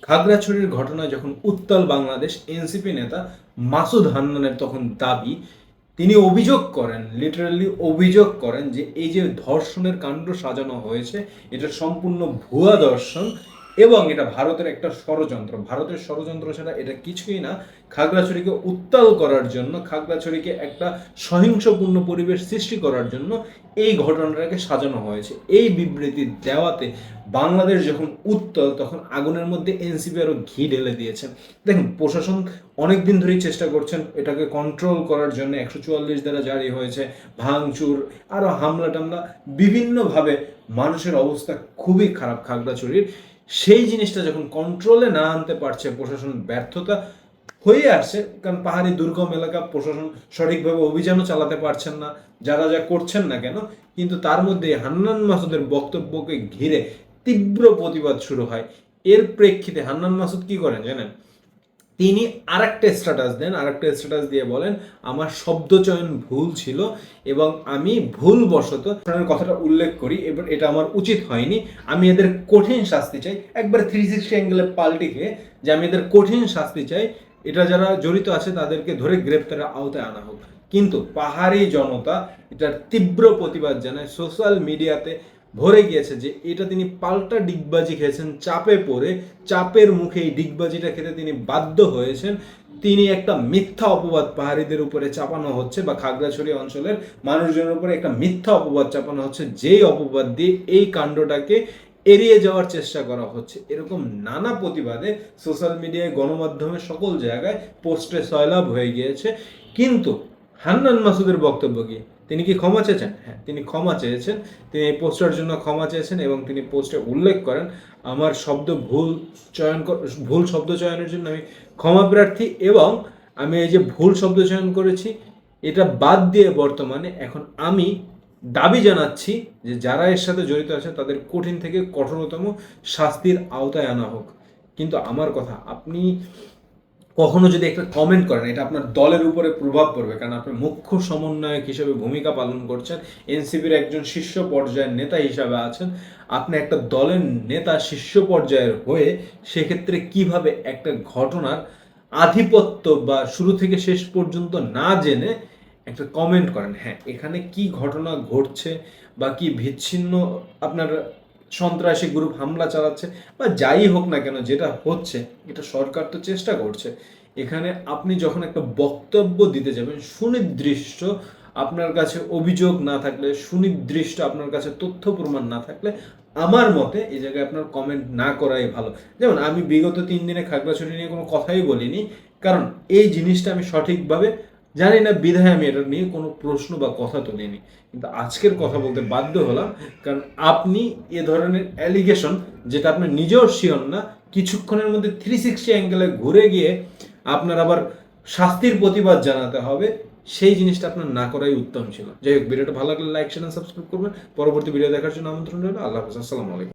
খাগড়াছড়ির ঘটনা যখন উত্তাল বাংলাদেশ, এনসিপি নেতা মাসুদ হান্নানের তখন দাবি, তিনি অভিযোগ করেন, লিটারালি অভিযোগ করেন যে এই যে ধর্ষণের কাণ্ড সাজানো হয়েছে এটা সম্পূর্ণ ভুয়া দর্শন এবং এটা ভারতের একটা ষড়যন্ত্র। ভারতের ষড়যন্ত্র ছাড়া এটা কিছুই না। খাগড়াছড়িকে উত্তাল করার জন্য, খাগড়াছড়িকে একটা সহিংসপূর্ণ পরিবেশ সৃষ্টি করার জন্য এই ঘটনাটাকে সাজানো হয়েছে। এই বিবৃতি দেওয়াতে বাংলাদেশ যখন উত্তাল তখন আগুনের মধ্যে এনসিপি আরও ঘি ঢেলে দিয়েছেন। দেখুন, প্রশাসন অনেক দিন ধরেই চেষ্টা করছেন এটাকে কন্ট্রোল করার জন্য। 144 দ্বারা জারি হয়েছে, ভাঙচুর, আরও হামলা টামলা, বিভিন্নভাবে মানুষের অবস্থা খুবই খারাপ খাগড়াছড়ির। সেই জিনিসটা যখন কন্ট্রোলে না আনতে পারছে প্রশাসন, ব্যর্থতা হয়ে আসছে, কারণ পাহাড়ি দুর্গম এলাকা, প্রশাসন সঠিকভাবে অভিযানও চালাতে পারছেন না, যারা যা করছেন না কেন। কিন্তু তার মধ্যে হান্নান মাসুদের বক্তব্যকে ঘিরে তীব্র প্রতিবাদ শুরু হয়। এর প্রেক্ষিতে হান্নান মাসুদ কি করেন জানেন? তিনি আরেকটা স্ট্যাটাস দিয়ে বলেন, আমার শব্দচয়ন ভুল ছিল এবং আমি ভুলবশত কথাটা উল্লেখ করি, এবার এটা আমার উচিত হয়নি, আমি এদের কঠিন শাস্তি চাই। একবার 360 অ্যাঙ্গেলে পাল্টে খেয়ে যে আমি এদের কঠিন শাস্তি চাই, এটা যারা জড়িত আছে তাদেরকে ধরে গ্রেপ্তারের আওতায় আনা হোক। কিন্তু পাহাড়ি জনতা এটার তীব্র প্রতিবাদ জানায়, সোশ্যাল মিডিয়াতে ভরে গিয়েছে যে এটা তিনি পাল্টা ডিগবাজি খেয়েছেন, চাপে পড়ে, চাপের মুখে এই ডিগবাজিটা খেতে তিনি বাধ্য হয়েছেন। তিনি একটা মিথ্যা অপবাদ পাহাড়িদের উপরে চাপানো হচ্ছে, বা খাগড়াছড়ি অঞ্চলের মানুষজনের উপরে একটা মিথ্যা অপবাদ চাপানো হচ্ছে, যেই অপবাদ দিয়ে এই কাণ্ডটাকে এড়িয়ে যাওয়ার চেষ্টা করা হচ্ছে। এরকম নানা প্রতিবাদে সোশ্যাল মিডিয়ায়, গণমাধ্যমে, সকল জায়গায় পোস্টে সয়লাভ হয়ে গিয়েছে। কিন্তু হান্নান মাসুদের বক্তব্য কি? তিনি কি ক্ষমা চেয়েছেন? হ্যাঁ, তিনি ক্ষমা চেয়েছেন। তিনি এই পোস্টার জন্য ক্ষমা চেয়েছেন এবং তিনি পোস্টে উল্লেখ করেন, আমার ভুল শব্দ চয়নের জন্য আমি ক্ষমা প্রার্থী, এবং আমি এই যে ভুল শব্দ চয়ন করেছি এটা বাদ দিয়ে বর্তমানে এখন আমি দাবি জানাচ্ছি যে যারা এর সাথে জড়িত আছে তাদের কঠিন থেকে কঠোরতম শাস্তির আওতায় আনা হোক। কিন্তু আমার কথা, আপনি কখনো যদি একটা কমেন্ট করেন, এটা আপনার দলের উপরে প্রভাব পড়বে, কারণ আপনি মুখ্য সমন্বয়ক হিসেবে ভূমিকা পালন করছেন, এনসিপির একজন শীর্ষ পর্যায়ের নেতা হিসাবে আছেন। আপনি একটা দলের নেতা শীর্ষ পর্যায়ের হয়ে সেক্ষেত্রে কিভাবে একটা ঘটনার আধিপত্য বা শুরু থেকে শেষ পর্যন্ত না জেনে একটা কমেন্ট করেন? হ্যাঁ, এখানে কি ঘটনা ঘটছে বা কি বিচ্ছিন্ন আপনার সন্ত্রাসী গ্রুপ হামলা চালাচ্ছে বা যাই হোক না কেন, যেটা হচ্ছে এটা সরকার তো চেষ্টা করছে। এখানে আপনি যখন একটা বক্তব্য দিতে যাবেন, সুনির্দিষ্ট আপনার কাছে অভিযোগ না থাকলে, সুনির্দিষ্ট আপনার কাছে তথ্য প্রমাণ না থাকলে, আমার মতে এই জায়গায় আপনার কমেন্ট না করাই ভালো। যেমন আমি বিগত 3 দিনে খাগড়াছড়ি নিয়ে কোনো কথাই বলিনি, কারণ এই জিনিসটা আমি সঠিকভাবে জানি না, বিধায় আমি এটা নিয়ে কোনো প্রশ্ন বা কথা তুলিনি। কিন্তু আজকের কথা বলতে বাধ্য হলাম, কারণ আপনি এ ধরনের অ্যালিগেশন, যেটা আপনি নিজেও শিওর না, কিছুক্ষণের মধ্যে 360 অ্যাঙ্গেলে ঘুরে গিয়ে আপনার আবার শাস্তির প্রতিবাদ জানাতে হবে, সেই জিনিসটা আপনার না করাই উত্তম ছিল। যাই হোক, ভিডিওটা ভালো লাগলে লাইক, শেয়ার, সাবস্ক্রাইব করবেন। পরবর্তী ভিডিও দেখার জন্য আমন্ত্রণ রইল। আল্লাহ হাফেজ, আসসালামু আলাইকুম।